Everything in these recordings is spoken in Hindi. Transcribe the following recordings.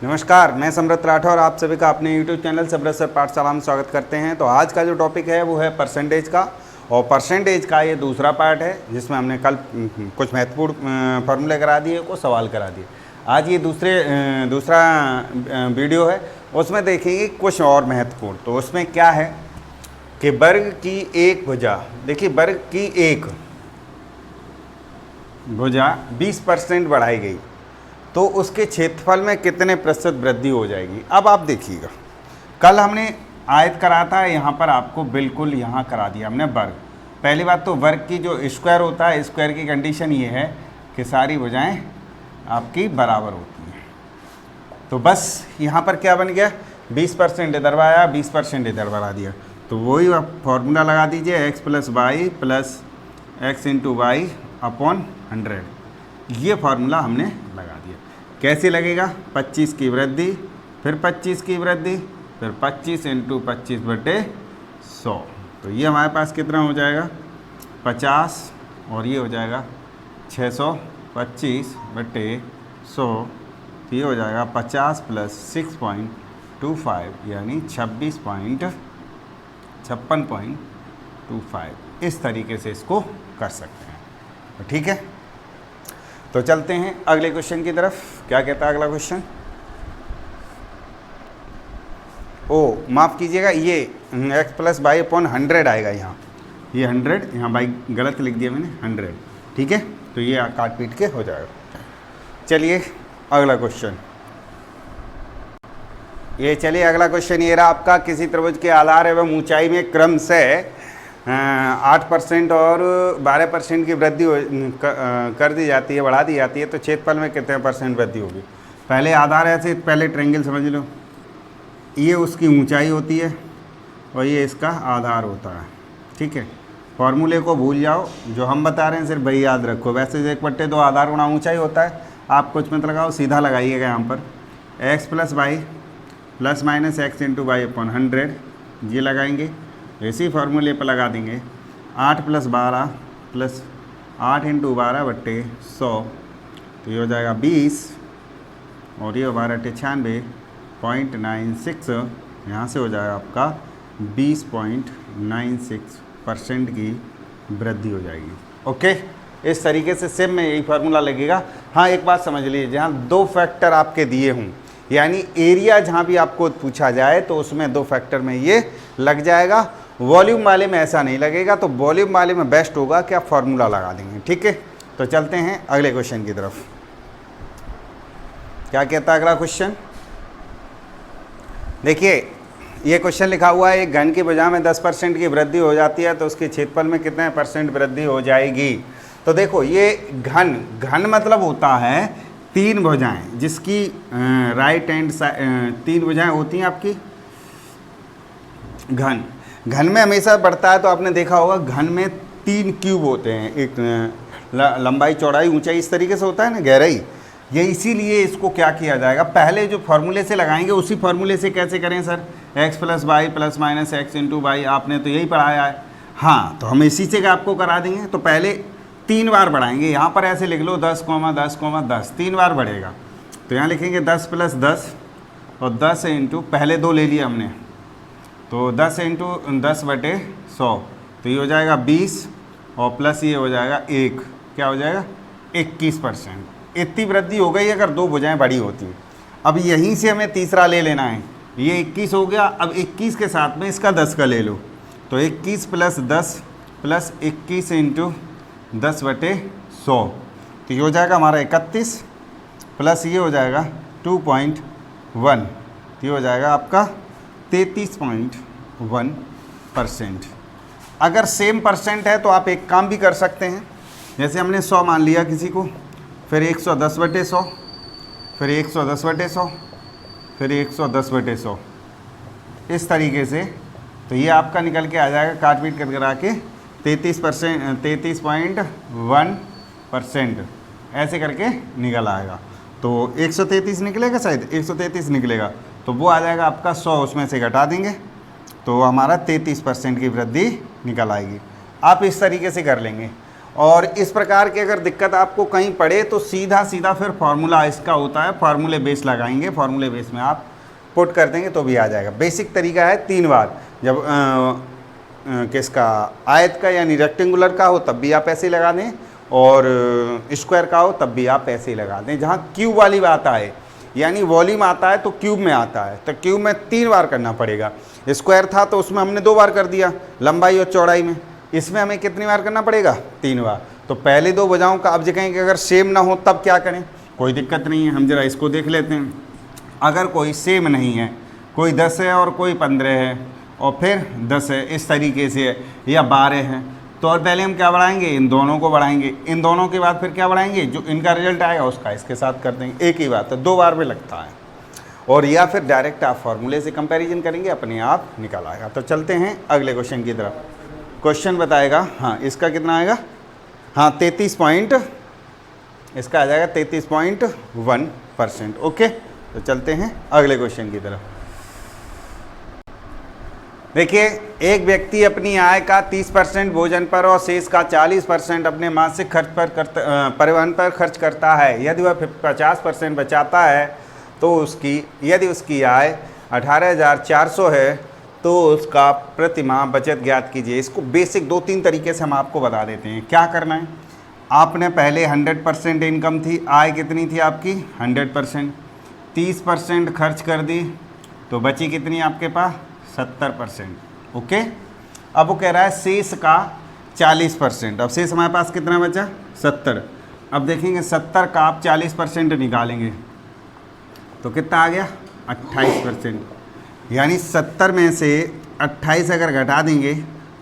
नमस्कार, मैं समृत राठौर आप सभी का अपने YouTube चैनल समृत सर पाठशाला में स्वागत करते हैं। तो आज का जो टॉपिक है वो है परसेंटेज का, और परसेंटेज का ये दूसरा पार्ट है जिसमें हमने कल कुछ महत्वपूर्ण फार्मूले करा दिए, कुछ सवाल करा दिए। आज ये दूसरा वीडियो है, उसमें देखेंगे कुछ और महत्वपूर्ण। तो उसमें क्या है कि वर्ग की एक भुजा, देखिए वर्ग की एक भुजा 20% बढ़ाई गई तो उसके क्षेत्रफल में कितने प्रतिशत वृद्धि हो जाएगी। अब आप देखिएगा, कल हमने आयत करा था, यहाँ पर आपको बिल्कुल यहाँ करा दिया हमने वर्ग। पहली बात तो वर्ग की जो स्क्वायर होता है, स्क्वायर की कंडीशन ये है कि सारी भुजाएं आपकी बराबर होती हैं। तो बस यहाँ पर क्या बन गया, 20% इधर बढ़ाया, 20% इधर बढ़ा दिया। तो वही आप फॉर्मूला लगा दीजिए, x + y + x × y upon 100। ये फार्मूला हमने लगा दिया। कैसे लगेगा, 25 की वृद्धि, फिर 25 की वृद्धि, फिर 25 × 25/100। तो ये हमारे पास कितना हो जाएगा, 50, और ये हो जाएगा 625/100। तो ये हो जाएगा 50 + 6.25 यानी 56.25। इस तरीके से इसको कर सकते हैं। तो ठीक है, तो चलते हैं अगले क्वेश्चन की तरफ। क्या कहता है अगला क्वेश्चन, माफ़ कीजिएगा, ये x + y अपॉन 100 आएगा। यहाँ ये 100, यहाँ बाई गलत लिख दिया मैंने, 100। ठीक है, तो ये काट पीट के हो जाएगा। चलिए अगला क्वेश्चन, अगला क्वेश्चन ये रहा आपका। किसी त्रिभुज के आधार एवं ऊंचाई में क्रम से 8% और 12% की वृद्धि कर दी जाती है, बढ़ा दी जाती है, तो क्षेत्रफल में कितने % वृद्धि होगी। पहले आधार ऐसे, पहले ट्रायंगल समझ लो, ये उसकी ऊंचाई होती है और ये इसका आधार होता है। ठीक है, फॉर्मूले को भूल जाओ, जो हम बता रहे हैं सिर्फ वही याद रखो। वैसे 1/2 आधार गुणा ऊंचाई होता है, आप कुछ मत लगाओ, सीधा लगाइएगा यहाँ पर। x + y ± x × y upon 100, ये लगाएंगे, इसी फार्मूले पर लगा देंगे 8 + 12 + 8 × 12/100। तो ये हो जाएगा 20, और ये 12 × 96.96, यहाँ से हो जाएगा आपका 20.96% की वृद्धि हो जाएगी। ओके, इस तरीके से सेम में यही फार्मूला लगेगा। हाँ, एक बात समझ लीजिए, जहाँ 2 फैक्टर आपके दिए हों, यानी एरिया जहाँ भी आपको पूछा जाए तो उसमें 2 फैक्टर में ये लग जाएगा। वॉल्यूम वाले में ऐसा नहीं लगेगा, तो वॉल्यूम वाले में बेस्ट होगा कि आप फार्मूला लगा देंगे। ठीक है, तो चलते हैं अगले क्वेश्चन की तरफ। क्या कहता है अगला क्वेश्चन, देखिए ये क्वेश्चन लिखा हुआ है, एक घन की भुजा में 10% की वृद्धि हो जाती है तो उसके क्षेत्रफल में कितने % वृद्धि हो जाएगी। तो देखो, ये घन मतलब होता है 3 भुजाएं, जिसकी राइट हैंड साइड 3 भुजाएं होती हैं आपकी। घन में हमेशा बढ़ता है, तो आपने देखा होगा घन में 3 क्यूब होते हैं, एक लंबाई, चौड़ाई, ऊंचाई, इस तरीके से होता है ना, गहराई। ये इसीलिए इसको क्या किया जाएगा, पहले जो फार्मूले से लगाएंगे उसी फार्मूले से कैसे करें sir, x + y ± x × y, आपने तो यही पढ़ाया है। हाँ, तो हम इसी से आपको करा देंगे। तो पहले 3 बार बढ़ाएंगे, यहाँ पर ऐसे लिख लो 10, 10, 10, 3 बार बढ़ेगा। तो यहाँ लिखेंगे 10 + 10 और 10 × पहले 2 ले लिया हमने, तो 10 × 10/100। तो ये हो जाएगा 20, और प्लस ये हो जाएगा 1, क्या हो जाएगा 21%। इतनी वृद्धि हो गई अगर 2 भुजाएं बड़ी होती हैं। अब यहीं से हमें तीसरा ले लेना है, ये 21 हो गया। अब 21 के साथ में इसका 10 का ले लो, तो 21 + 10 + 21 × 10/100। तो ये हो जाएगा हमारा 31, प्लस ये हो जाएगा 2.1, तो ये हो जाएगा आपका 33.1%। अगर सेम परसेंट है तो आप एक काम भी कर सकते हैं, जैसे हमने 100 मान लिया किसी को, फिर 110/100, फिर 110/100, फिर 110/100, इस तरीके से। तो ये आपका निकल के आ जाएगा, काट पीट कर करा के 33.1% ऐसे करके निकल आएगा। तो 133 निकलेगा, शायद 133 निकलेगा, तो वो आ जाएगा आपका 100, उसमें से घटा देंगे तो हमारा 33% की वृद्धि निकल आएगी। आप इस तरीके से कर लेंगे। और इस प्रकार की अगर दिक्कत आपको कहीं पड़े तो सीधा सीधा फिर फार्मूला इसका होता है, फार्मूले बेस लगाएंगे, फार्मूले बेस में आप पुट कर देंगे तो भी आ जाएगा। बेसिक तरीका है 3 बार, जब किसका आयत का यानी रेक्टेंगुलर का हो तब भी आप ऐसे ही लगा दें, और स्क्वायर का हो तब भी आप ऐसे ही लगा दें। जहाँ क्यूब वाली बात आए यानी वॉल्यूम आता है तो क्यूब में आता है, तो क्यूब में 3 बार करना पड़ेगा। स्क्वायर था तो उसमें हमने 2 बार कर दिया लंबाई और चौड़ाई में, इसमें हमें कितनी बार करना पड़ेगा? 3 बार। तो पहले 2 भुजाओं का अब जो कहें कि अगर सेम ना हो तब क्या करें, कोई दिक्कत नहीं है, हम जरा इसको देख लेते हैं। अगर कोई सेम नहीं है, कोई 10 है और कोई 15 है और फिर 10 है, इस तरीके से है, या 12 है, तो और पहले हम क्या बढ़ाएंगे? इन दोनों को बढ़ाएंगे, इन दोनों के बाद फिर क्या बढ़ाएंगे? जो इनका रिजल्ट आएगा उसका इसके साथ कर देंगे। एक ही बात है, 2 बार में लगता है। और या फिर डायरेक्ट आप फार्मूले से कंपैरिजन करेंगे, अपने आप निकल आएगा। तो चलते हैं अगले क्वेश्चन की तरफ। क्वेश्चन बताएगा, हाँ इसका कितना आएगा? हाँ 33 पॉइंट, इसका आ जाएगा 33.1%। ओके, तो चलते हैं अगले क्वेश्चन की तरफ। देखिए, एक व्यक्ति अपनी आय का 30% भोजन पर और शेष का 40% अपने मासिक खर्च पर परिवहन पर खर्च करता है। यदि वह 50% बचाता है तो यदि उसकी आय 18,400 है तो उसका प्रति माह बचत ज्ञात कीजिए। इसको बेसिक 2-3 तरीके से हम आपको बता देते हैं। क्या करना है, आपने पहले 100% इनकम थी, आय कितनी थी आपकी? 100%, 30% खर्च कर दी तो बची कितनी आपके पास? 70%। ओके, अब वो कह रहा है शेष का 40%। अब शेष हमारे पास कितना बचा? 70। अब देखेंगे 70 का आप 40% निकालेंगे तो कितना आ गया? 28%। यानी 70 में से 28 अगर घटा देंगे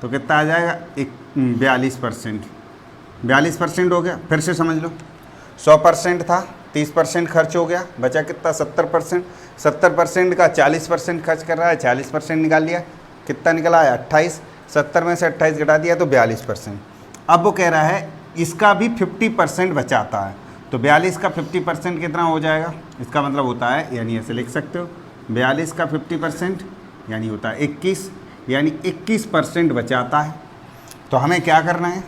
तो कितना आ जाएगा? 42%। 42% हो गया। फिर से समझ लो, 100% था, 30% खर्च हो गया, बचा कितना? 70%। 70% का 40% खर्च कर रहा है, 40% निकाल लिया, कितना निकला है? 28। 70 में से 28 घटा दिया तो 42%। अब वो कह रहा है इसका भी 50% बचाता है, तो 42 का 50% कितना हो जाएगा? इसका मतलब होता है, यानी ऐसे लिख सकते हो, 42 का 50% यानी होता है 21, यानी 21% बचाता है। तो हमें क्या करना है?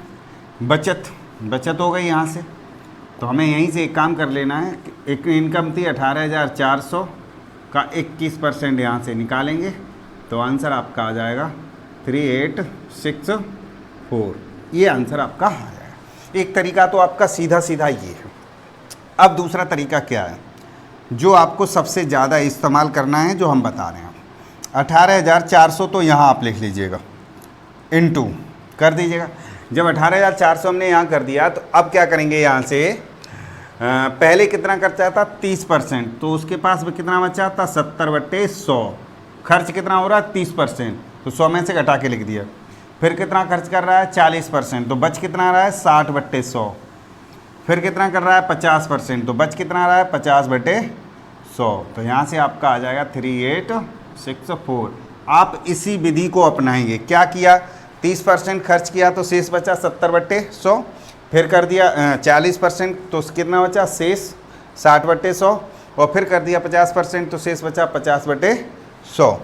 बचत हो गई यहाँ से, तो हमें यहीं से एक काम कर लेना है। एक इनकम थी 18,400 का 21% यहाँ से निकालेंगे तो आंसर आपका आ जाएगा 3864। ये आंसर आपका आ जाएगा। एक तरीका तो आपका सीधा सीधा ये है। अब दूसरा तरीका क्या है जो आपको सबसे ज़्यादा इस्तेमाल करना है, जो हम बता रहे हैं। 18,400 तो यहाँ आप लिख लीजिएगा, इनटू कर दीजिएगा। जब 18,400 हमने यहाँ कर दिया तो अब क्या करेंगे? यहाँ से पहले कितना खर्चा था? 30%, तो उसके पास भी कितना बचा था? 70/100। खर्च कितना हो रहा है? 30%, तो 100 में से घटा के लिख दिया। फिर कितना खर्च कर रहा है? 40%, तो बच कितना रहा है? 60/100। फिर कितना कर रहा है? 50%, तो बच कितना रहा है? 50/100। तो यहाँ से आपका आ जाएगा 3864। आप इसी विधि को अपनाएंगे। क्या किया? 30% खर्च किया तो शेष बचा 70/100। फिर कर दिया 40% तो कितना बचा? शेष 60/100। और फिर कर दिया 50% तो शेष बचा 50/100।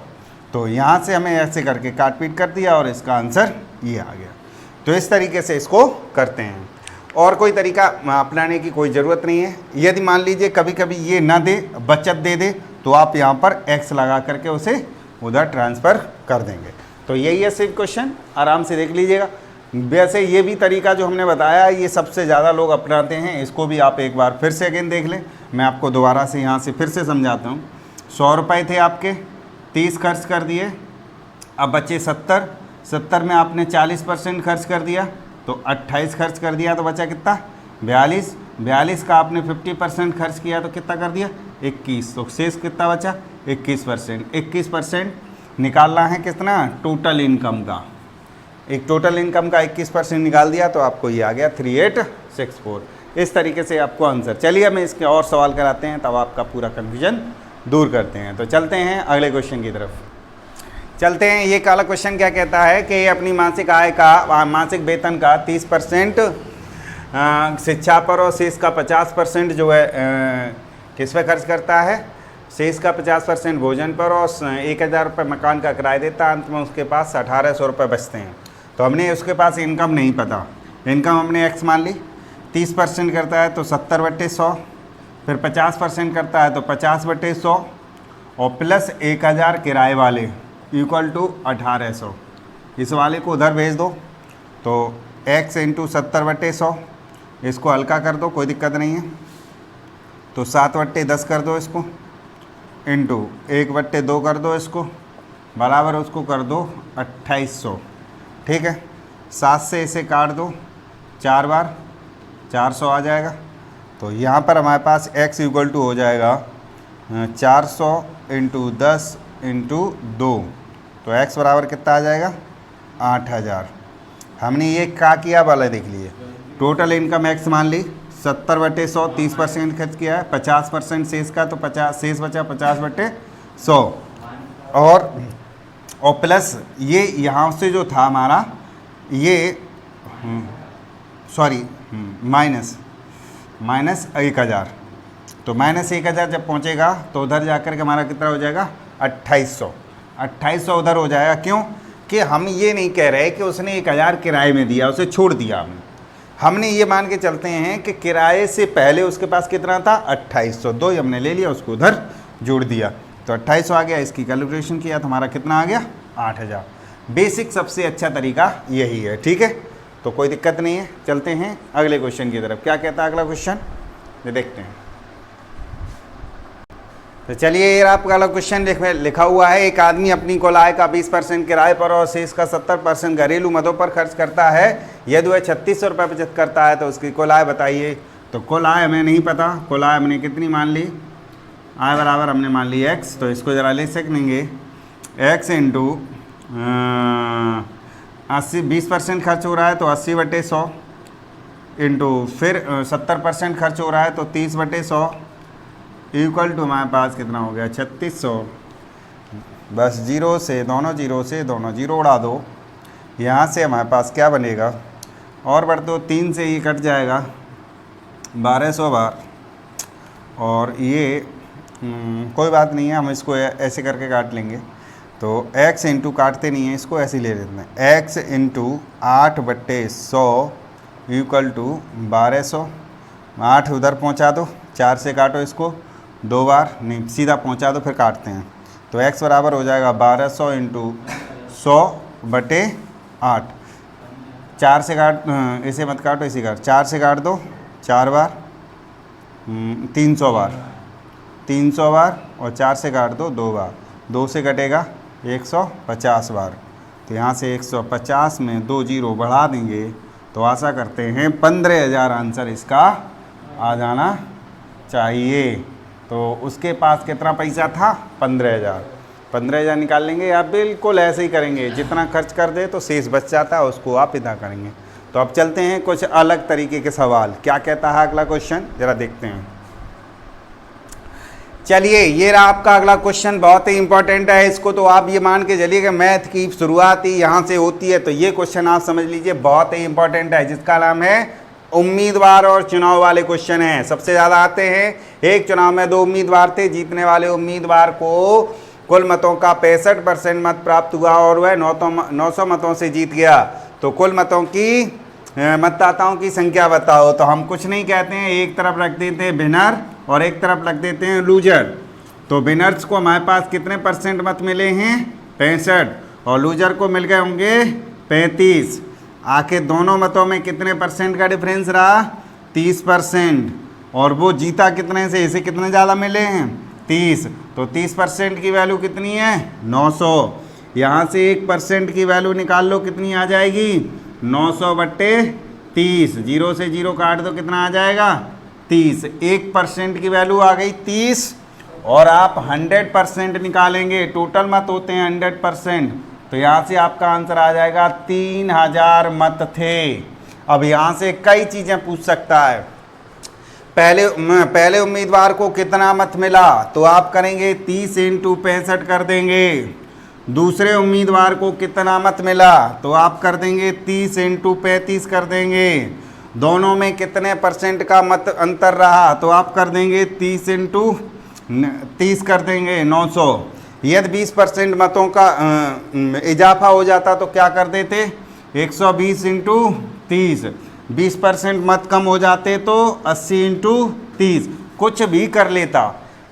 तो यहाँ से हमें ऐसे करके काट पीट कर दिया और इसका आंसर ये आ गया। तो इस तरीके से इसको करते हैं, और कोई तरीका अपनाने की कोई ज़रूरत नहीं है। यदि मान लीजिए कभी कभी ये ना दे, बचत दे दे, तो आप यहाँ पर x लगा करके उसे उधर ट्रांसफ़र कर देंगे। तो यही है सिर्फ क्वेश्चन, आराम से देख लीजिएगा। वैसे ये भी तरीका जो हमने बताया ये सबसे ज़्यादा लोग अपनाते हैं, इसको भी आप एक बार फिर से अगेन देख लें। मैं आपको दोबारा से यहाँ से फिर से समझाता हूँ। 100 रुपये थे आपके, 30 खर्च कर दिए, अब बचे 70। 70 में आपने 40% खर्च कर दिया तो 28 खर्च कर दिया, तो बचा कितना? 42। 42 का आपने 50% खर्च किया तो कितना कर दिया? 21। तो शेष कितना बचा? 21%। 21% निकालना है कितना? टोटल इनकम का। एक टोटल इनकम का 21% निकाल दिया तो आपको ये आ गया 3864। इस तरीके से आपको आंसर। चलिए हमें इसके और सवाल कराते हैं, तब आपका पूरा कन्फ्यूजन दूर करते हैं। तो चलते हैं अगले क्वेश्चन की तरफ। चलते हैं। ये काला क्वेश्चन क्या कहता है कि अपनी मासिक आय का, मासिक वेतन का 30% शिक्षा पर और शेष का 50% जो है किस पे खर्च करता है? शेष का 50% भोजन पर और 1,000 रुपये मकान का किराया देता है। अंत में उसके पास 1,800 रुपये बचते हैं। तो हमने उसके पास इनकम नहीं पता, इनकम हमने x मान ली। 30% करता है तो 70/100, फिर 50% करता है तो 50/100 और प्लस 1000 किराए वाले इक्वल टू 1800। इस वाले को उधर भेज दो तो x इंटू 70/100, इसको हल्का कर दो, कोई दिक्कत नहीं है। तो 7/10 कर दो इसको, इंटू 1/2 कर दो इसको, बराबर उसको कर दो 2800। ठीक है, 7 से इसे काट दो 4 बार, 400 आ जाएगा। तो यहाँ पर हमारे पास x इक्वल टू हो जाएगा 400 इंटू 10 इंटू 2, तो x बराबर कितना आ जाएगा 8000। हमने ये क्या किया वाला देख लिए, टोटल इनकम x मान ली, 70/100 30% खर्च किया है, 50% शेष का तो 50 शेष बचा 50/100 और प्लस ये यहाँ से जो था हमारा ये सॉरी माइनस 1000। तो -1000 जब पहुँचेगा तो उधर जाकर के हमारा कितना हो जाएगा 2800 उधर हो जाएगा। क्यों कि हम ये नहीं कह रहे कि उसने 1000 किराए में दिया, उसे छोड़ दिया हमने ये मान के चलते हैं कि किराए से पहले उसके पास कितना था 2800, 2 हमने ले लिया, उसको उधर जोड़ दिया तो 2800 आ गया। इसकी कैलकुलेशन किया तो हमारा कितना आ गया 8000। बेसिक सबसे अच्छा तरीका यही है। ठीक है, तो कोई दिक्कत नहीं है। चलते हैं अगले क्वेश्चन की तरफ। क्या कहता है अगला क्वेश्चन, ये देखते हैं। तो चलिए ये आपका अगला क्वेश्चन लिखा हुआ है, एक आदमी अपनी कुल आय का 20% किराए पर और शेष का 70% घरेलू मदों पर खर्च करता है। यदि वह 3600 रुपये बचत करता है तो उसकी कुल आय बताइए। तो कुल आय हमें नहीं पता, कुल आय हमने कितनी मान ली, आय बराबर हमने मान ली x। तो इसको ज़रा ले सकेंगे, x इंटू 20% खर्च हो रहा है तो 80/100 इंटू फिर 70% खर्च हो रहा है तो 30/100 इक्वल टू हमारे पास कितना हो गया 3600। बस जीरो से दोनों जीरो उड़ा दो, यहाँ से हमारे पास क्या बनेगा और बढ़ दो, 3 से ये कट जाएगा 1200 बार। और ये कोई बात नहीं है, हम इसको ऐसे करके काट लेंगे। तो x इंटू काटते नहीं है, इसको ऐसे ही ले लेते हैं, x इंटू 8/100 इक्वल टू 1200। 8 उधर पहुँचा दो, 4 से काटो इसको 2 बार, नहीं सीधा पहुंचा दो फिर काटते हैं। तो x बराबर हो जाएगा 1200 इंटू 100/8। 4 से काट, इसे मत काटो, इसी काट, 4 से काट दो 4 बार, 300 बार, 300 बार और 4 से काट दो 2 बार, 2 से कटेगा 150 बार। तो यहाँ से 150 में 2 जीरो बढ़ा देंगे तो आशा करते हैं 15000 आंसर इसका आ जाना चाहिए। तो उसके पास कितना पैसा था 15000 निकाल लेंगे, या बिल्कुल ऐसे ही करेंगे, जितना खर्च कर दे तो शेष बच जाता है उसको आप इतना करेंगे। तो अब चलते हैं कुछ अलग तरीके के सवाल, क्या कहता है अगला क्वेश्चन ज़रा देखते हैं। चलिए ये रहा आपका अगला क्वेश्चन, बहुत ही इंपॉर्टेंट है। इसको तो आप ये मान के चलिए कि मैथ की शुरुआत ही यहाँ से होती है, तो ये क्वेश्चन आप समझ लीजिए बहुत ही इंपॉर्टेंट है, जिसका नाम है उम्मीदवार और चुनाव वाले क्वेश्चन हैं। सबसे ज़्यादा आते हैं। एक चुनाव में 2 उम्मीदवार थे, जीतने वाले उम्मीदवार को कुल मतों का 65% मत प्राप्त हुआ और वह 900 मतों से जीत गया। तो कुल मतों की मतदाताओं की संख्या बताओ। तो हम कुछ नहीं कहते हैं, एक तरफ रख देते हैं विनर और एक तरफ रख देते हैं लूजर। तो विनर्स को हमारे पास कितने % मत मिले हैं 65 और लूजर को मिल गए होंगे 35। आखिर दोनों मतों में कितने % का डिफरेंस रहा 30%। और वो जीता कितने से, इसे कितने ज़्यादा मिले हैं 30। तो 30% की वैल्यू कितनी है 900। यहाँ से 1% की वैल्यू निकाल लो, कितनी आ जाएगी 900/30। 0 से 0 काट दो, कितना आ जाएगा 30। 1% की वैल्यू आ गई 30। और आप 100% निकालेंगे, टोटल मत होते हैं 100%। तो यहाँ से आपका आंसर आ जाएगा 3000 मत थे। अब यहाँ से कई चीज़ें पूछ सकता है। पहले उम्मीदवार को कितना मत मिला, तो आप करेंगे 30 इंटू 65 कर देंगे। दूसरे उम्मीदवार को कितना मत मिला, तो आप कर देंगे 30 इंटू 35 कर देंगे। दोनों में कितने % का मत अंतर रहा, तो आप कर देंगे 30 इंटू 30 कर देंगे 900। यदि 20% मतों का इजाफा हो जाता तो क्या कर देते 120 इंटू 30। 20% मत कम हो जाते तो 80 इंटू 30 कुछ भी कर लेता।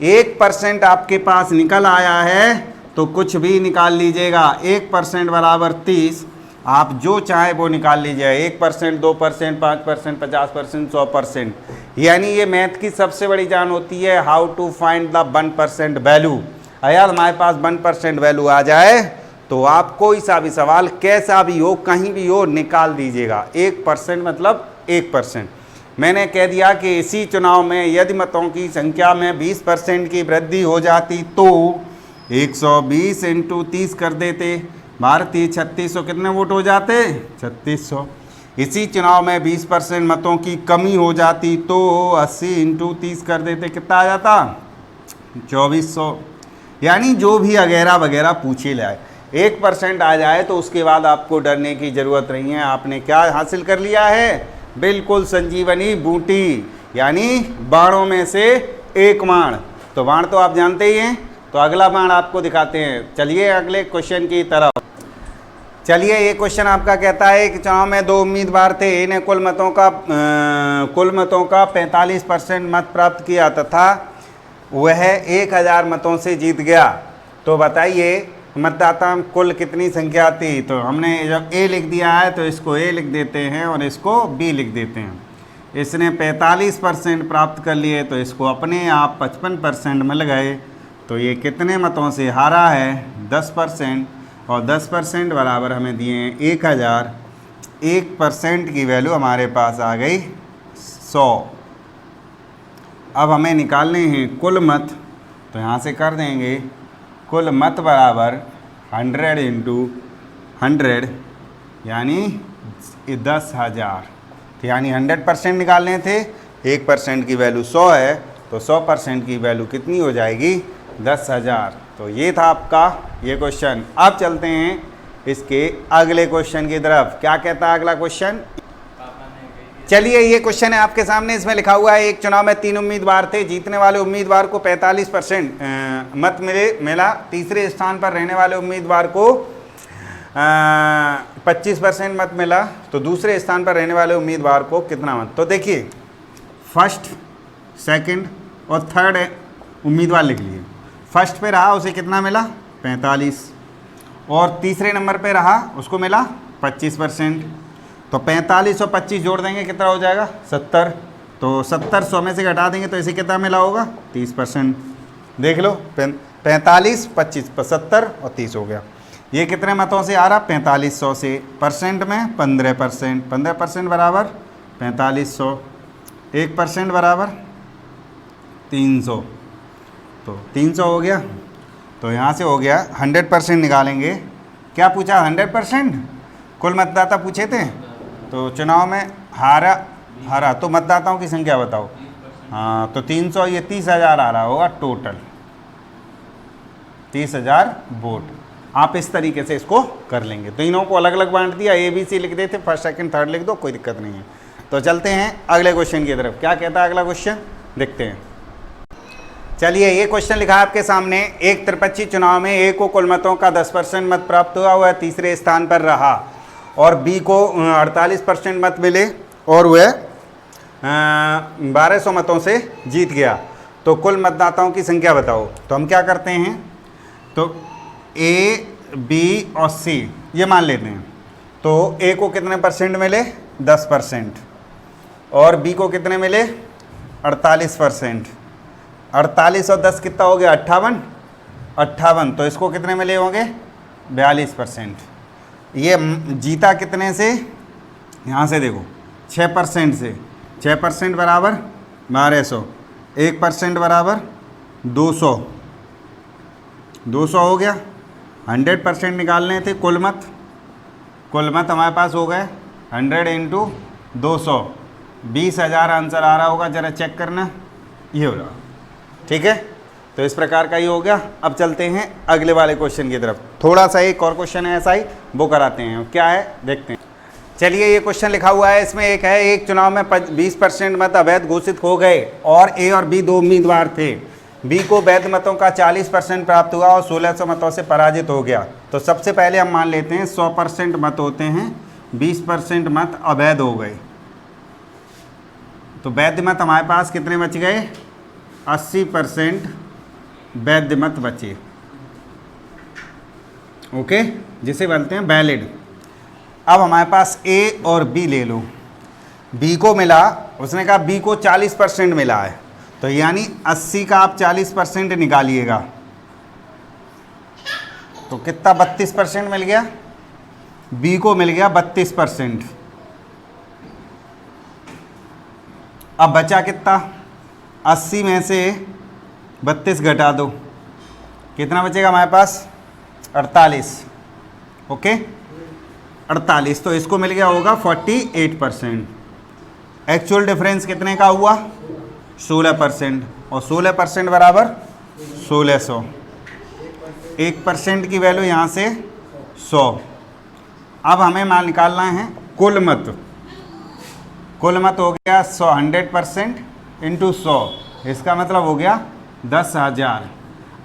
1% आपके पास निकल आया है तो कुछ भी निकाल लीजिएगा। 1% बराबर 30, आप जो चाहे वो निकाल लीजिए। 1%, 2%, 5%, 50%, 100%। यानी ये मैथ की सबसे बड़ी जान होती है, how to find the 1% value. यार हमारे पास 1% वैल्यू आ जाए तो आप कोई सा भी सवाल कैसा भी हो, कहीं भी हो, निकाल दीजिएगा। 1% मतलब 1%। मैंने कह दिया कि इसी चुनाव में यदि मतों की संख्या में 20% की वृद्धि हो जाती तो 120 इंटू 30 कर देते, भारतीय 3600 कितने वोट हो जाते? 3600। इसी चुनाव में 20% मतों की कमी हो जाती तो 80 इंटू 30 कर देते, कितना आ जाता? 2400। यानी जो भी वगैरह वगैरह पूछे लाए, 1% आ जाए तो उसके बाद आपको डरने की ज़रूरत नहीं है। आपने क्या हासिल कर लिया है? बिल्कुल संजीवनी बूटी, यानी बाणों में से एक बाण। तो बाण तो आप जानते ही हैं, तो अगला बाण आपको दिखाते हैं। चलिए अगले क्वेश्चन की तरफ। चलिए ये क्वेश्चन आपका कहता है कि चुनाव में 2 उम्मीदवार थे, इन्हें कुल मतों का 45% मत प्राप्त किया तथा वह 1000 मतों से जीत गया। तो बताइए मतदाता कुल कितनी संख्या थी? तो हमने जब ए लिख दिया है तो इसको ए लिख देते हैं और इसको बी लिख देते हैं। इसने 45% प्राप्त कर लिए तो इसको अपने आप 55% मिल गए। तो ये कितने मतों से हारा है? 10%। और 10% बराबर हमें दिए हैं 1000। 1% की वैल्यू हमारे पास आ गई 100। अब हमें निकालने हैं कुल मत, तो यहाँ से कर देंगे कुल मत बराबर 100 इंटू 100 यानी 10,000। तो यानी 100% निकालने थे, 1% की वैल्यू 100 है तो 100% की वैल्यू कितनी हो जाएगी? 10,000। तो ये था आपका ये क्वेश्चन। अब चलते हैं इसके अगले क्वेश्चन की तरफ। क्या कहता है अगला क्वेश्चन? चलिए ये क्वेश्चन है आपके सामने। इसमें लिखा हुआ है एक चुनाव में 3 उम्मीदवार थे, जीतने वाले उम्मीदवार को 45% मत मिला। तीसरे स्थान पर रहने वाले उम्मीदवार को 25% मत मिला। तो दूसरे स्थान पर रहने वाले उम्मीदवार को कितना मत? तो देखिए फर्स्ट, सेकंड और थर्ड उम्मीदवार लिख लिए। फर्स्ट पे रहा उसे कितना मिला? 45। और तीसरे नंबर पे रहा उसको मिला 25%। तो 45 और 25 जोड़ देंगे कितना हो जाएगा? 70। तो 70 100 में से घटा देंगे तो इसे कितना मिला होगा? 30%। देख लो 45, 25, 70 और 30 हो गया। ये कितने मतों से आ रहा? 4500 से। परसेंट में 15%। 15% बराबर 4500। 1% बराबर 300। तो 300 हो गया। तो यहाँ से हो गया 100% निकालेंगे। क्या पूछा? 100%। कुल मतदाता पूछे थे। तो चुनाव में हारा तो मतदाताओं की संख्या बताओ। हाँ तो 300, ये 30,000 आ रहा होगा टोटल, 30,000 वोट। आप इस तरीके से इसको कर लेंगे। तो इन्हों को अलग अलग बांट दिया, ABC लिख देते, फर्स्ट सेकंड थर्ड लिख दो, कोई दिक्कत नहीं है। तो चलते हैं अगले क्वेश्चन की तरफ। क्या कहता है अगला क्वेश्चन? देखते हैं। चलिए ये क्वेश्चन लिखा है आपके सामने। एक त्रिपक्षीय चुनाव में A को कुल मतों का 10% मत प्राप्त हुआ, वह तीसरे स्थान पर रहा। और B को 48% मत मिले और वह 1200 मतों से जीत गया। तो कुल मतदाताओं की संख्या बताओ। तो हम क्या करते हैं, तो A, B और C ये मान लेते हैं। तो A को कितने परसेंट मिले? 10%। और B को कितने मिले? 48%। 48 और 10 कितना हो गया? 58। तो इसको कितने मिले होंगे? 42%। ये जीता कितने से? यहाँ से देखो 6% से। 6% बराबर 1200। 1% बराबर 200। 200 हो गया। 100% निकालने थे कुल मत। कुल मत हमारे पास हो गए 100 इंटू 200। 20,000 आंसर आ रहा होगा, ज़रा चेक करना। ये हो रहा, ठीक है। तो इस प्रकार का ही हो गया। अब चलते हैं अगले वाले क्वेश्चन की तरफ। थोड़ा सा एक और क्वेश्चन है ऐसा ही, वो कराते हैं। क्या है देखते हैं। चलिए ये क्वेश्चन लिखा हुआ है। इसमें एक है, एक चुनाव में 20% मत अवैध घोषित हो गए और A और B 2 उम्मीदवार थे। B को वैध मतों का 40% प्राप्त हुआ और 1600 मतों से पराजित हो गया। तो सबसे पहले हम मान लेते हैं 100% मत होते हैं, 20% मत अवैध हो गए। तो वैध मत हमारे पास कितने बच गए, 80% वैध मत बचे। ओके, जिसे बोलते हैं वैलिड। अब हमारे पास ए और बी ले लो। बी को मिला, उसने कहा बी को 40% मिला है, तो यानी 80 का आप 40% निकालिएगा, तो कितना 32% मिल गया, बी को मिल गया 32%। अब बचा कितना, 80 में से 32 घटा दो, कितना बचेगा हमारे पास, 48। ओके, 48, तो इसको मिल गया होगा 48%। एक्चुअल डिफरेंस कितने का हुआ, 16%, और 16% बराबर 1600। 1% की वैल्यू यहाँ से 100। अब हमें मान निकालना है कुल मत। कुल मत हो गया 100% इंटू 100, इसका मतलब हो गया 10,000।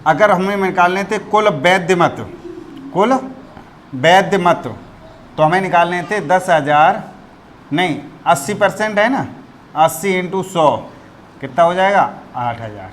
अगर हमें निकालने थे कुल वैध मत, कुल वैध मत, तो हमें निकालने थे 10,000 नहीं, 80% है ना, 80 इंटू 100 कितना हो जाएगा, 8,000।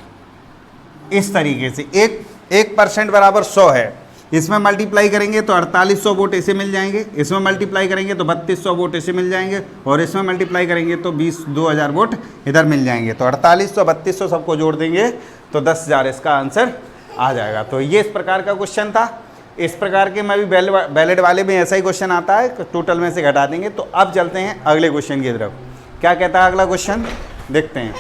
इस तरीके से 1% बराबर 100 है। इसमें मल्टीप्लाई करेंगे तो 4800 वोट ऐसे मिल जाएंगे, इसमें मल्टीप्लाई करेंगे तो 3200 वोट ऐसे मिल जाएंगे, और इसमें मल्टीप्लाई करेंगे तो 20,000 वोट इधर मिल जाएंगे। तो 4800 3200 सबको जोड़ देंगे तो 10,000 इसका आंसर आ जाएगा। तो ये इस प्रकार का क्वेश्चन था। इस प्रकार के में भी वैलिड वाले में ऐसा ही क्वेश्चन आता है, टोटल में से घटा देंगे। तो अब चलते हैं अगले क्वेश्चन की तरफ। क्या कहता है अगला क्वेश्चन, देखते हैं।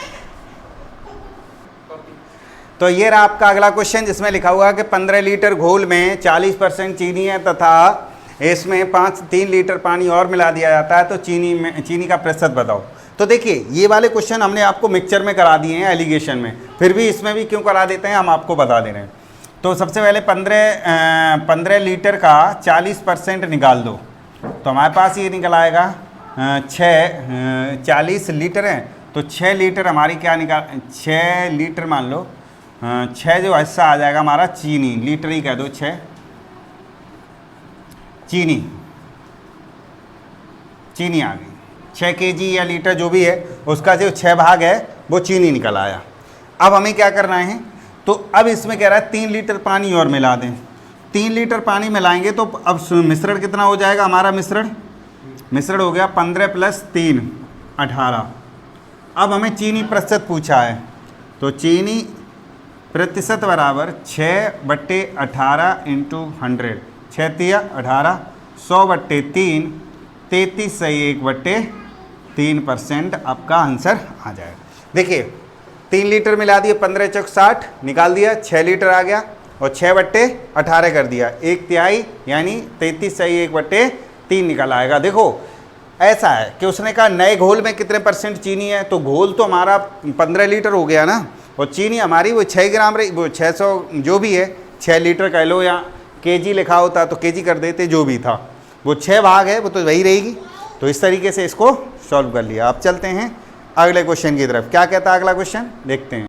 तो ये रहा आपका अगला क्वेश्चन, जिसमें लिखा हुआ है कि 15 लीटर घोल में 40% चीनी है तथा इसमें 3 लीटर पानी और मिला दिया जाता है, तो चीनी का प्रतिशत बताओ। तो देखिए, ये वाले क्वेश्चन हमने आपको मिक्सचर में करा दिए हैं एलिगेशन में, फिर भी इसमें भी क्यों करा देते हैं हम आपको बता दे रहे हैं। तो सबसे पहले 15 लीटर का 40% निकाल दो, तो हमारे पास ये निकल आएगा 40 लीटर है, तो 6 लीटर हमारी क्या निकाल, 6 लीटर मान लो, 6 जो हिस्सा आ जाएगा हमारा चीनी, लीटर ही कह दो, 6 चीनी आ गई। 6 केजी या लीटर जो भी है उसका जो 6 भाग है वो चीनी निकल आया। अब हमें क्या करना है, तो अब इसमें कह रहा है 3 लीटर पानी और मिला दें। 3 लीटर पानी मिलाएंगे तो अब मिश्रण कितना हो जाएगा हमारा, मिश्रण हो गया 15 + 3 18। अब हमें चीनी प्रतिशत पूछा है, तो चीनी प्रतिशत बराबर 6/18 इंटू 100, 6 तिया 18, 100/3 33 सही 1/3% आपका आंसर आ जाएगा। देखिए 3 लीटर मिला दिए, 15 चौक 60 निकाल दिया, 6 लीटर आ गया, और 6/18 कर दिया, 1/3 यानी 33 सही 1/3 निकल आएगा। देखो ऐसा है कि उसने कहा नए घोल में कितने % चीनी है, तो घोल तो हमारा 15 लीटर हो गया ना, और चीनी हमारी वो 6 ग्राम रही, वो 600 जो भी है, 6 लीटर कह लो, या केजी लिखा होता तो केजी कर देते, जो भी था वो 6 भाग है वो तो वही रहेगी। तो इस तरीके से इसको सॉल्व कर लिया। अब चलते हैं अगले क्वेश्चन की तरफ। क्या कहता है अगला क्वेश्चन, देखते हैं।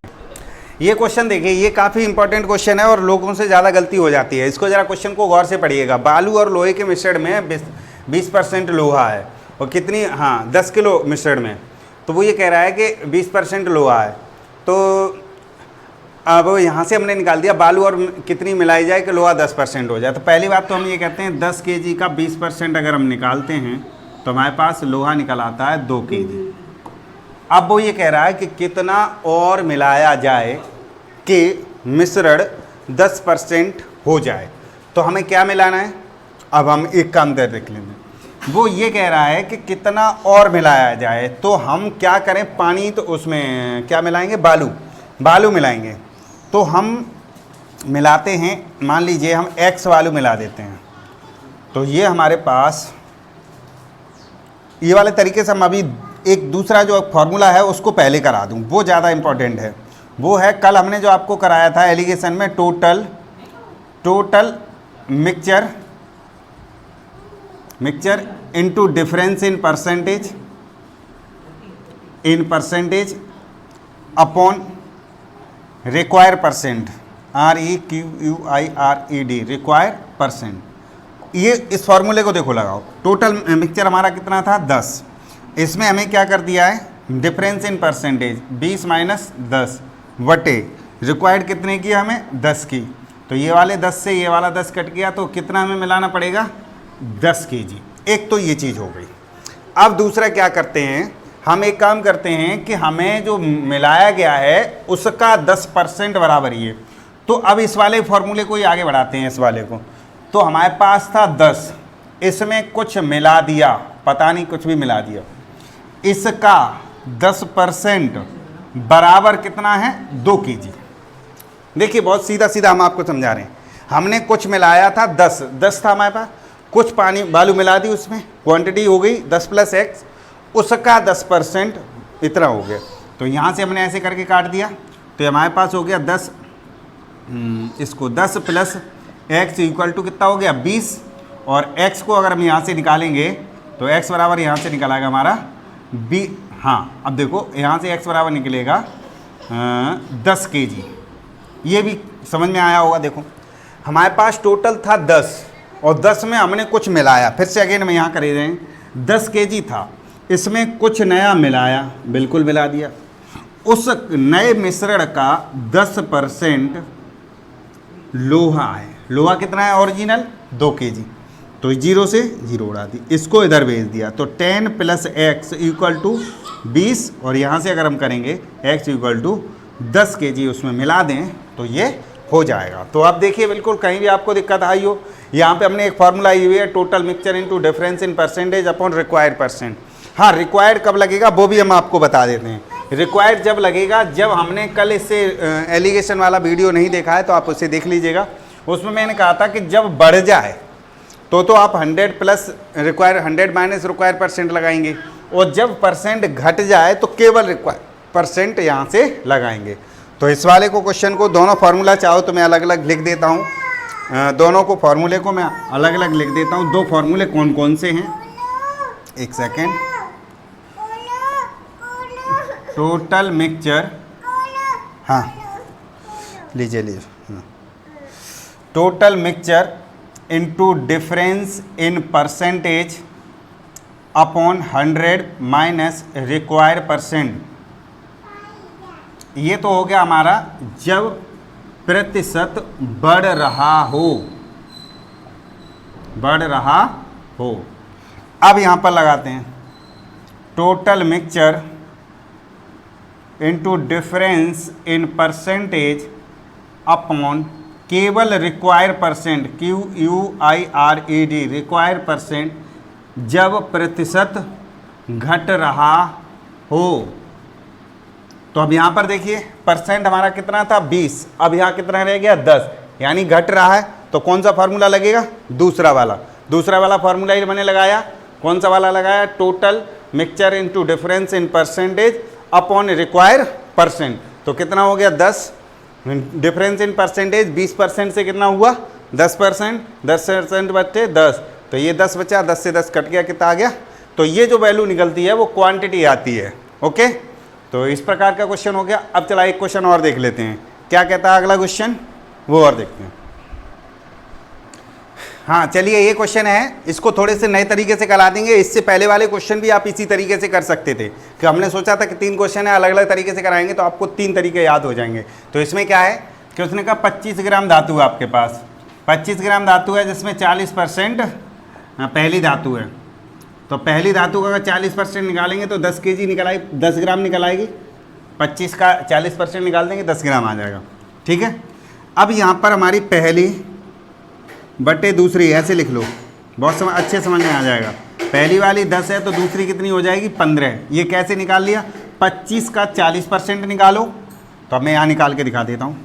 ये क्वेश्चन देखिए, ये काफ़ी इंपॉर्टेंट क्वेश्चन है और लोगों से ज़्यादा गलती हो जाती है। इसको ज़रा क्वेश्चन को गौर से पढ़िएगा। बालू और लोहे के मिश्रण में 20% लोहा है, और कितनी, हाँ 10 किलो मिश्रण में, तो वो ये कह रहा है कि 20% लोहा है। तो अब यहाँ से हमने निकाल दिया बालू और कितनी मिलाई जाए कि लोहा 10% हो जाए। तो पहली बात तो हम ये कहते हैं 10 केजी का 20% अगर हम निकालते हैं तो हमारे पास लोहा निकल आता है 2 केजी। अब वो ये कह रहा है कि कितना और मिलाया जाए कि मिश्रण 10% हो जाए, तो हमें क्या मिलाना है। अब हम एक काम कर देख लेंगे। वो ये कह रहा है कि कितना और मिलाया जाए, तो हम क्या करें, पानी तो उसमें क्या मिलाएंगे, बालू मिलाएंगे। तो हम मिलाते हैं, मान लीजिए हम X बालू मिला देते हैं, तो ये हमारे पास ये वाले तरीके से हम अभी एक दूसरा जो फॉर्मूला है उसको पहले करा दूं, वो ज़्यादा इम्पोर्टेंट है। वो है कल हमने जो आपको कराया था एलिगेशन में, total mixture into difference in percentage upon require percent, REQUIRED, require percent. ये इस फॉर्मूले को देखो लगाओ। टोटल मिक्सचर हमारा कितना था, 10। इसमें हमें क्या कर दिया है, डिफरेंस इन परसेंटेज 20 माइनस 10 वटे रिक्वायर्ड कितने की हमें 10 की। तो ये वाले 10 से ये वाला 10 कट गया तो कितना हमें मिलाना पड़ेगा 10 kg। एक तो ये चीज़ हो गई। अब दूसरा क्या करते हैं, हम एक काम करते हैं कि हमें जो मिलाया गया है उसका 10% बराबर ही है। तो अब इस वाले फॉर्मूले को ही आगे बढ़ाते हैं, इस वाले को। तो हमारे पास था 10, इसमें कुछ मिला दिया, पता नहीं कुछ भी मिला दिया, इसका 10% बराबर कितना है 2 kg। देखिए बहुत सीधा सीधा हम आपको समझा रहे हैं। हमने कुछ मिलाया था 10 था हमारे पास, कुछ पानी बालू मिला दी, उसमें क्वांटिटी हो गई 10 + x, उसका 10% इतना हो गया। तो यहाँ से हमने ऐसे करके काट दिया तो हमारे पास हो गया 10, इसको 10 + x = कितना हो गया 20। और x को अगर हम यहाँ से निकालेंगे तो x बराबर यहाँ से निकलेगा हमारा हाँ अब देखो यहाँ से x बराबर निकलेगा 10 kg। ये भी समझ में आया होगा। देखो हमारे पास टोटल था 10 और 10 में हमने कुछ मिलाया, फिर से अगेन मैं यहाँ कर रहे हैं 10 kg था, इसमें कुछ नया मिलाया, बिल्कुल मिला दिया। उस नए मिश्रण का 10% लोहा है। लोहा कितना है ओरिजिनल 2 kg। तो 0 से 0 उड़ा दी, इसको इधर भेज दिया। तो 10 + x = 20 और यहाँ से अगर हम करेंगे x = 10 kg उसमें मिला दें तो ये हो जाएगा। तो आप देखिए बिल्कुल कहीं भी आपको दिक्कत आई हो, यहाँ पे हमने एक फार्मूला आई हुई है, total mixture into difference in percentage upon required percent. हाँ रिक्वायर्ड कब लगेगा वो भी हम आपको बता देते हैं। रिक्वायर्ड जब लगेगा जब हमने कल इससे एलिगेशन वाला वीडियो नहीं देखा है तो आप उसे देख लीजिएगा। उसमें मैंने कहा था कि जब बढ़ जाए तो आप 100 + रिक्वायर 100 माइनस रिक्वायर परसेंट लगाएंगे, और जब परसेंट घट जाए तो केवल रिक्वायर परसेंट यहाँ से लगाएंगे। तो इस वाले को क्वेश्चन को दोनों फार्मूला चाहो तो मैं अलग अलग लिख देता हूँ, दोनों को फार्मूले को मैं अलग अलग लिख देता हूँ। दो फार्मूले कौन कौन से हैं, एक सेकेंड। टोटल मिक्सचर, हाँ लीजिए total mixture into difference in percentage upon 100 minus require percent. ये तो हो गया हमारा जब प्रतिशत बढ़ रहा हो। अब यहाँ पर लगाते हैं total mixture into difference in percentage upon केवल require percent, QUIRED require percent, जब प्रतिशत घट रहा हो। तो अब यहाँ पर देखिए परसेंट हमारा कितना था 20, अब यहाँ कितना रह गया 10, यानी घट रहा है। तो कौन सा फार्मूला लगेगा, दूसरा वाला फार्मूला ही मैंने लगाया। कौन सा वाला लगाया, total mixture into difference in percentage upon require percent. तो कितना हो गया 10, डिफरेंस इन परसेंटेज 20% से कितना हुआ 10%, 10% बचे 10, तो ये 10 बचा, 10 से 10 कट गया, कितना आ गया। तो ये जो वैल्यू निकलती है वो क्वांटिटी आती है। ओके, तो इस प्रकार का क्वेश्चन हो गया। अब चला एक क्वेश्चन और देख लेते हैं, क्या कहता है अगला क्वेश्चन, वो और देखते हैं। हाँ चलिए ये क्वेश्चन है, इसको थोड़े से नए तरीके से करा देंगे। इससे पहले वाले क्वेश्चन भी आप इसी तरीके से कर सकते थे, कि हमने सोचा था कि 3 क्वेश्चन है, अलग अलग तरीके से कराएंगे तो आपको 3 तरीके याद हो जाएंगे। तो इसमें क्या है कि उसने कहा 25 ग्राम धातु है आपके पास, 25 ग्राम धातु है जिसमें 40% पहली धातु है। तो पहली धातु का अगर 40% निकालेंगे तो 10 kg निकल आएगी, 10 ग्राम निकल आएगी। 25 का 40% निकाल देंगे 10 ग्राम आ जाएगा। ठीक है, अब यहाँ पर हमारी पहली बटे दूसरी ऐसे लिख लो, बहुत अच्छे समझ में आ जाएगा। पहली वाली 10 है तो दूसरी कितनी हो जाएगी 15। ये कैसे निकाल लिया, 25 का 40% निकालो। तो अब मैं यहाँ निकाल के दिखा देता हूँ।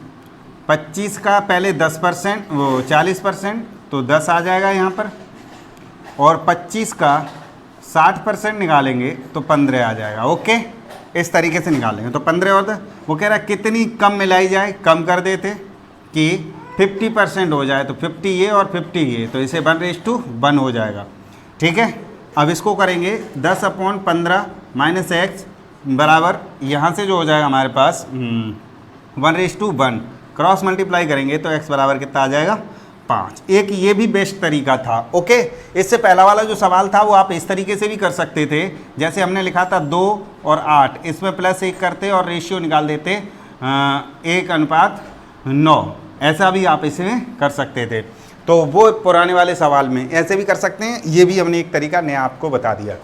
25 का पहले 10% वो 40%, तो 10 आ जाएगा यहाँ पर, और 25 का 60% निकालेंगे तो 15 आ जाएगा। ओके, इस तरीके से निकालेंगे तो 15 और 10। वो कह रहा है कितनी कम मिलाई जाए, कम कर देते कि 50% हो जाए, तो 50 ये और 50 ये, तो इसे 1:1 हो जाएगा। ठीक है, अब इसको करेंगे 10/15 माइनस x बराबर, यहाँ से जो हो जाएगा हमारे पास 1:1, क्रॉस मल्टीप्लाई करेंगे तो x बराबर कितना आ जाएगा 5। एक ये भी बेस्ट तरीका था। ओके, इससे पहला वाला जो सवाल था वो आप इस तरीके से भी कर सकते थे, जैसे हमने लिखा था 2 और 8, इसमें +1 करते और रेशियो निकाल देते 1:9, ऐसा भी आप इसमें कर सकते थे। तो वो पुराने वाले सवाल में ऐसे भी कर सकते हैं, ये भी हमने एक तरीका नया आपको बता दिया।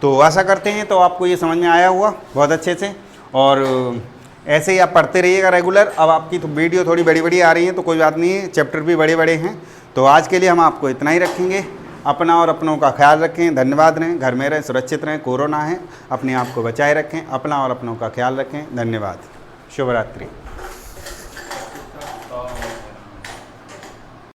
तो आशा करते हैं तो आपको ये समझ में आया हुआ बहुत अच्छे से, और ऐसे ही आप पढ़ते रहिएगा रेगुलर। अब आपकी तो वीडियो थोड़ी बड़ी बड़ी आ रही है तो कोई बात नहीं है, चैप्टर भी बड़े बड़े हैं। तो आज के लिए हम आपको इतना ही रखेंगे। अपना और अपनों का ख्याल रखें, धन्यवाद रहें, घर में रहें, सुरक्षित रहें, कोरोना है, अपने आप को बचाए रखें, अपना और अपनों का ख्याल रखें। धन्यवाद, शुभ रात्रि।